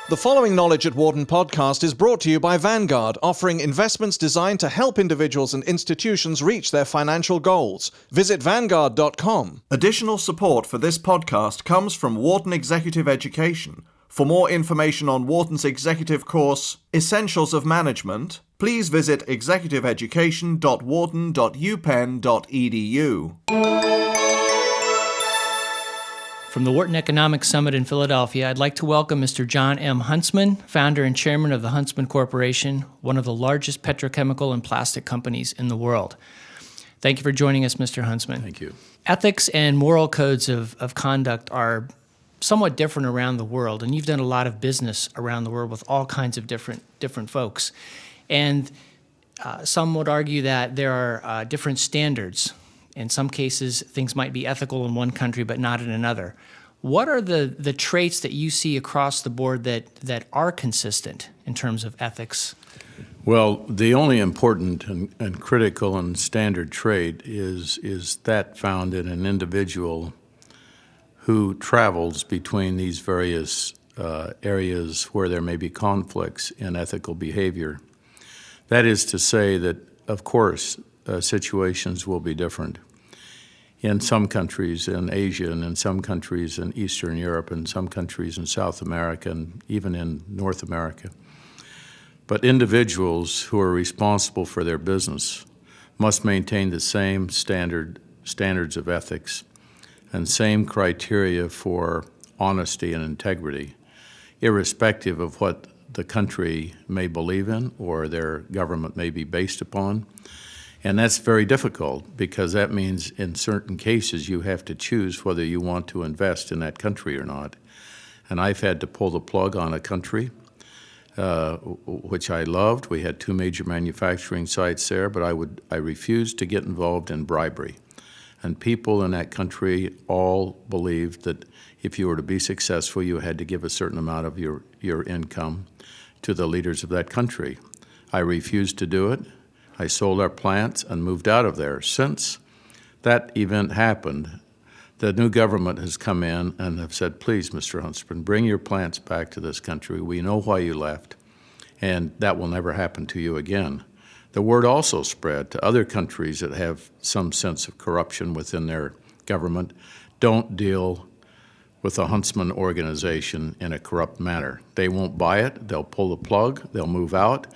The following Knowledge at Wharton podcast is brought to you by Vanguard, offering investments designed to help individuals and institutions reach their financial goals. Visit Vanguard.com. Additional support for this podcast comes from Wharton Executive Education. For more information on Wharton's executive course, Essentials of Management, please visit executiveeducation.wharton.upenn.edu. From the Wharton Economic Summit in Philadelphia, I'd like to welcome Mr. Jon M. Huntsman, founder and chairman of the Huntsman Corporation, one of the largest petrochemical and plastic companies in the world. Thank you for joining us, Mr. Huntsman. Thank you. Ethics and moral codes of conduct are somewhat different around the world, and you've done a lot of business around the world with all kinds of different folks. And some would argue that there are different standards. In some cases, things might be ethical in one country but not in another. What are the traits that you see across the board that are consistent in terms of ethics? Well, the only important and critical and standard trait is that found in an individual who travels between these various areas where there may be conflicts in ethical behavior. That is to say that, of course, situations will be different. In some countries in Asia and in some countries in Eastern Europe and some countries in South America and even in North America. But individuals who are responsible for their business must maintain the same standards of ethics and same criteria for honesty and integrity, irrespective of what the country may believe in or their government may be based upon. And that's very difficult because that means in certain cases you have to choose whether you want to invest in that country or not. And I've had to pull the plug on a country, which I loved. We had 2 major manufacturing sites there, but I refused to get involved in bribery. And people in that country all believed that if you were to be successful, you had to give a certain amount of your income to the leaders of that country. I refused to do it. I sold our plants and moved out of there. Since that event happened, the new government has come in and have said, please, Mr. Huntsman, bring your plants back to this country. We know why you left, and that will never happen to you again. The word also spread to other countries that have some sense of corruption within their government. Don't deal with the Huntsman organization in a corrupt manner. They won't buy it. They'll pull the plug. They'll move out.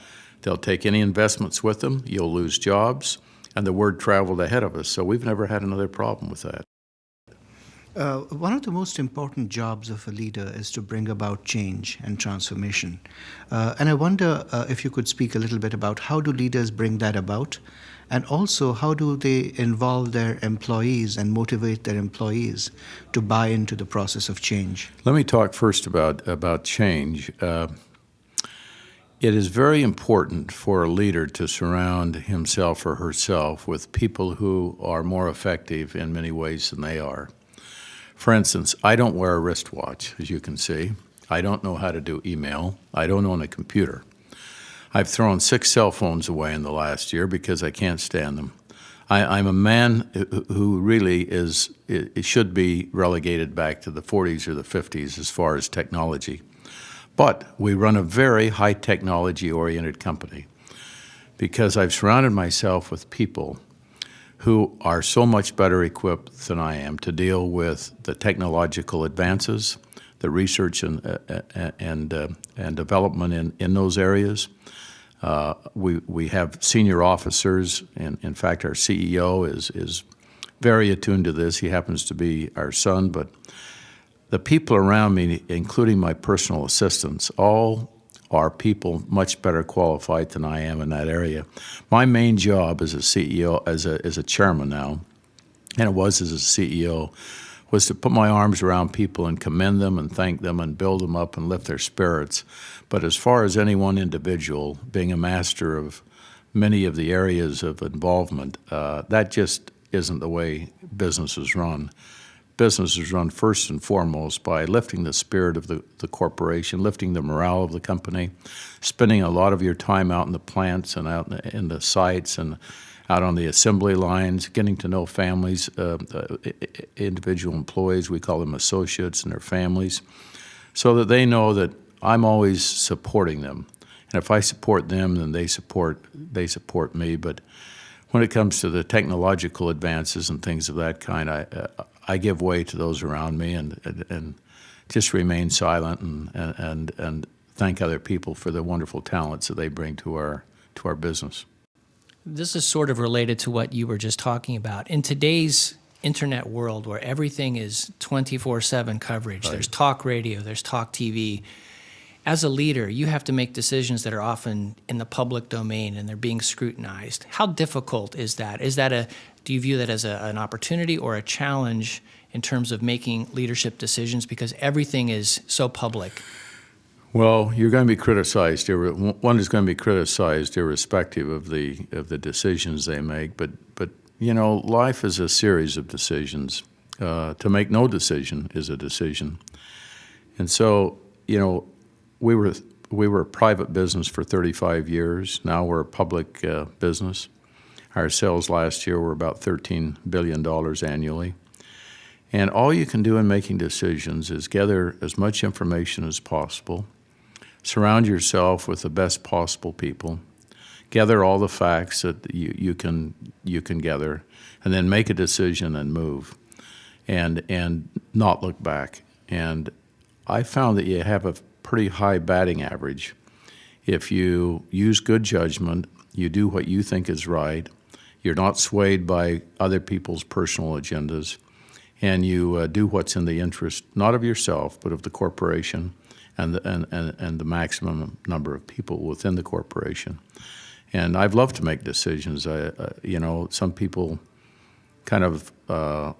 They'll take any investments with them. You'll lose jobs. And the word traveled ahead of us. So we've never had another problem with that. One of the most important jobs of a leader is to bring about change and transformation. And I wonder if you could speak a little bit about how do leaders bring that about? And also, how do they involve their employees and motivate their employees to buy into the process of change? Let me talk first about change. It is very important for a leader to surround himself or herself with people who are more effective in many ways than they are. For instance, I don't wear a wristwatch, as you can see. I don't know how to do email. I don't own a computer. I've thrown 6 cell phones away in the last year because I can't stand them. I'm a man who really should be relegated back to the 40s or the 50s as far as technology. But we run a very high technology-oriented company because I've surrounded myself with people who are so much better equipped than I am to deal with the technological advances, the research and development in those areas. We have senior officers, and in fact our CEO is very attuned to this. He happens to be our son, but the people around me, including my personal assistants, all are people much better qualified than I am in that area. My main job as a CEO, as a chairman now, and it was as a CEO, was to put my arms around people and commend them and thank them and build them up and lift their spirits. But as far as any one individual being a master of many of the areas of involvement, that just isn't the way business is run. Business is run first and foremost by lifting the spirit of the corporation, lifting the morale of the company, spending a lot of your time out in the plants and out in the sites and out on the assembly lines, getting to know families, individual employees, we call them associates, and their families, so that they know that I'm always supporting them. And if I support them, then they support me. But when it comes to the technological advances and things of that kind, I give way to those around me and just remain silent and thank other people for the wonderful talents that they bring to our business. This is sort of related to what you were just talking about. In today's internet world where everything is 24/7 coverage, there's talk radio, there's talk TV. As a leader, you have to make decisions that are often in the public domain and they're being scrutinized. How difficult is that? Do you view that as an opportunity or a challenge in terms of making leadership decisions because everything is so public? Well, you're going to be criticized. One is going to be criticized irrespective of the decisions they make. But life is a series of decisions. To make no decision is a decision, and so we were a private business for 35 years. Now we're a public business. Our sales last year were about $13 billion annually. And all you can do in making decisions is gather as much information as possible, surround yourself with the best possible people, gather all the facts that you can gather, and then make a decision and move, and not look back. And I found that you have a pretty high batting average if you use good judgment, you do what you think is right, you're not swayed by other people's personal agendas, and you do what's in the interest not of yourself but of the corporation and the maximum number of people within the corporation. And I've loved to make decisions. Some people kind of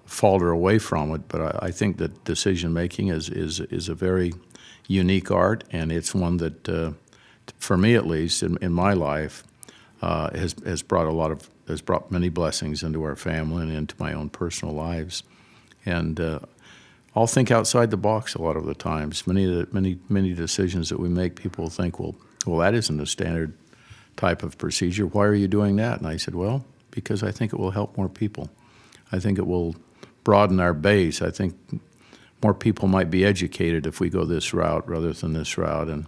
falter away from it, but I think that decision making is a very unique art, and it's one that, for me at least, in my life, has brought many blessings into our family and into my own personal lives. And I'll think outside the box a lot of the times. Many decisions that we make, people think, well, that isn't a standard type of procedure. Why are you doing that? And I said, well, because I think it will help more people. I think it will broaden our base. I think more people might be educated if we go this route rather than this route. And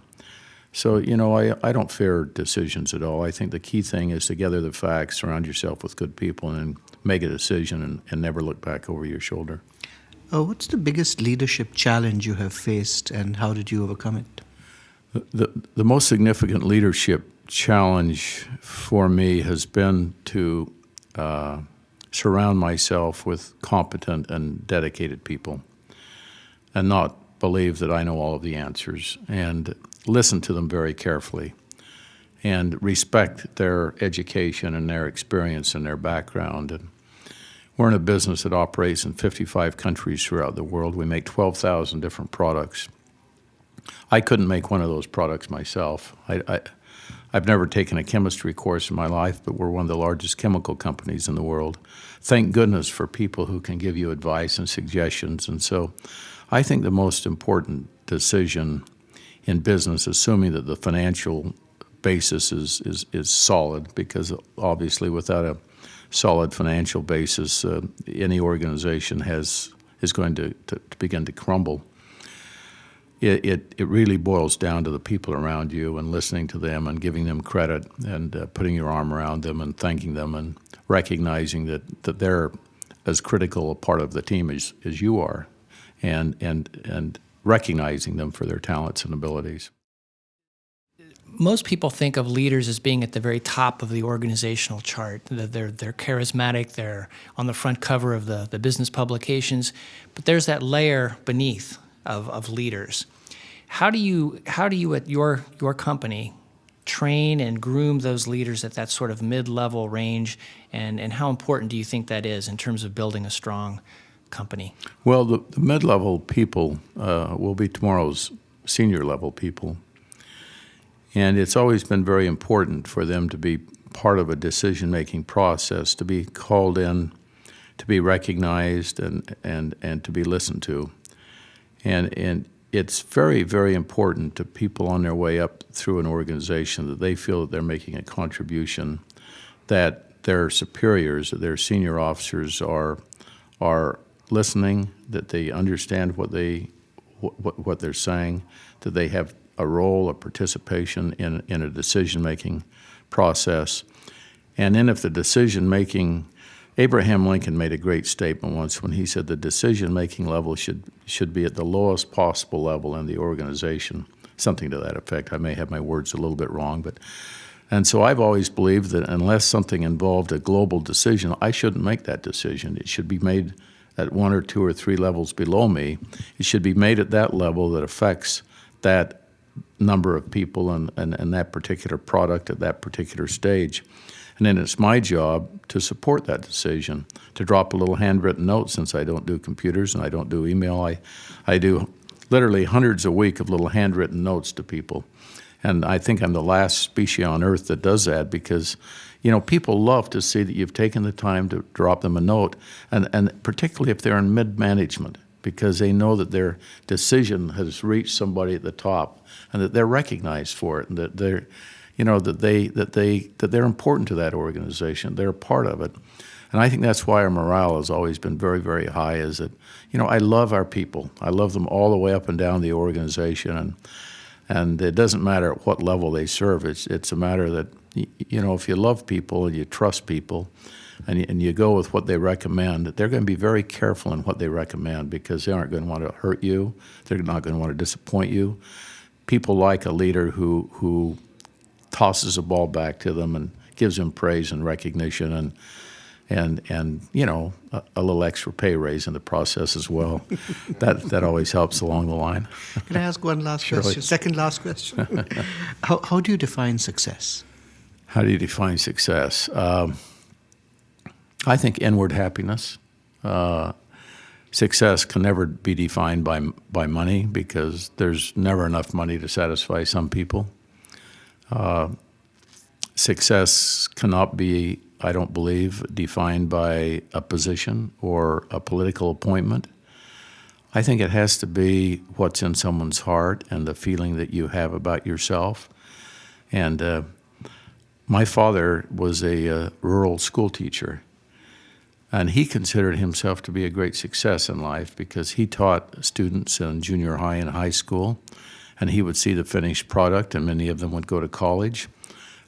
so, I don't fear decisions at all. I think the key thing is to gather the facts, surround yourself with good people, and make a decision and never look back over your shoulder. What's the biggest leadership challenge you have faced, and how did you overcome it? The most significant leadership challenge for me has been to surround myself with competent and dedicated people and not believe that I know all of the answers, and listen to them very carefully and respect their education and their experience and their background. And we're in a business that operates in 55 countries throughout the world. We make 12,000 different products. I couldn't make one of those products myself. I've never taken a chemistry course in my life, but we're one of the largest chemical companies in the world. Thank goodness for people who can give you advice and suggestions. And so I think the most important decision in business, assuming that the financial basis is solid, because obviously without a solid financial basis, any organization is going to begin to crumble. It really boils down to the people around you and listening to them and giving them credit and putting your arm around them and thanking them and recognizing that they're as critical a part of the team as you are, and recognizing them for their talents and abilities. Most people think of leaders as being at the very top of the organizational chart. They're charismatic, they're on the front cover of the business publications, but there's that layer beneath of leaders. How do you at your company train and groom those leaders at that sort of mid-level range, and how important do you think that is in terms of building a strong company? Well, the mid-level people will be tomorrow's senior level people. And it's always been very important for them to be part of a decision-making process, to be called in, to be recognized, and to be listened to. And it's very, very important to people on their way up through an organization that they feel that they're making a contribution, that their superiors, that their senior officers are listening, that they understand what they're saying, that they have a role, a participation in a decision-making process. And then if the decision-making, Abraham Lincoln made a great statement once when he said the decision-making level should be at the lowest possible level in the organization, something to that effect. I may have my words a little bit wrong, and so I've always believed that unless something involved a global decision, I shouldn't make that decision. It should be made at 1 or 2 or 3 levels below me. It should be made at that level that affects that number of people and that particular product at that particular stage. And then it's my job to support that decision, to drop a little handwritten note, since I don't do computers and I don't do email. I do literally hundreds a week of little handwritten notes to people. And I think I'm the last species on earth that does that because, people love to see that you've taken the time to drop them a note, and particularly if they're in mid-management, because they know that their decision has reached somebody at the top and that they're recognized for it and that they're that they're important to that organization. They're a part of it. And I think that's why our morale has always been very, very high, is that, I love our people. I love them all the way up and down the organization. And it doesn't matter at what level they serve. It's a matter that, if you love people and you trust people and you go with what they recommend, they're going to be very careful in what they recommend because they aren't going to want to hurt you. They're not going to want to disappoint you. People like a leader who tosses the ball back to them and gives them praise and recognition and a little extra pay raise in the process as well. That always helps along the line. Can I ask one last Surely. question? Second last question. How do you define success? How do you define success? I think inward happiness. Success can never be defined by money because there's never enough money to satisfy some people. Success cannot be, I don't believe, defined by a position or a political appointment. I think it has to be what's in someone's heart and the feeling that you have about yourself. And my father was a rural school teacher, and he considered himself to be a great success in life because he taught students in junior high and high school, and he would see the finished product, and many of them would go to college.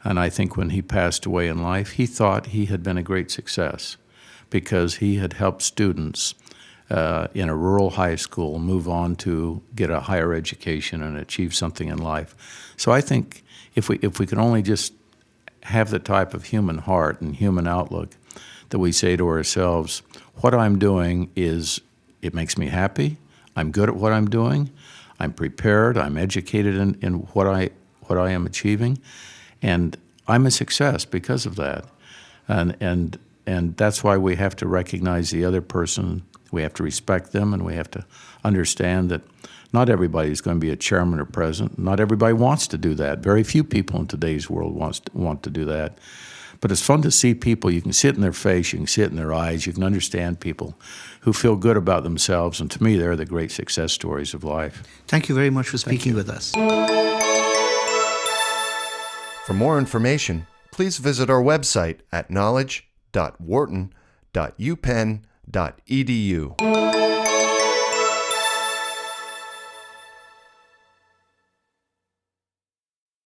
And I think when he passed away in life, he thought he had been a great success because he had helped students in a rural high school move on to get a higher education and achieve something in life. So I think if we can only just have the type of human heart and human outlook that we say to ourselves, what I'm doing it makes me happy, I'm good at what I'm doing, I'm prepared, I'm educated in what I am achieving, and I'm a success because of that. And that's why we have to recognize the other person, we have to respect them, and we have to understand that not everybody is going to be a chairman or president. Not everybody wants to do that. Very few people in today's world want to do that. But it's fun to see people. You can see it in their face, you can see it in their eyes, you can understand people who feel good about themselves, and to me, they're the great success stories of life. Thank you very much for speaking with us. For more information, please visit our website at knowledge.wharton.upenn.edu.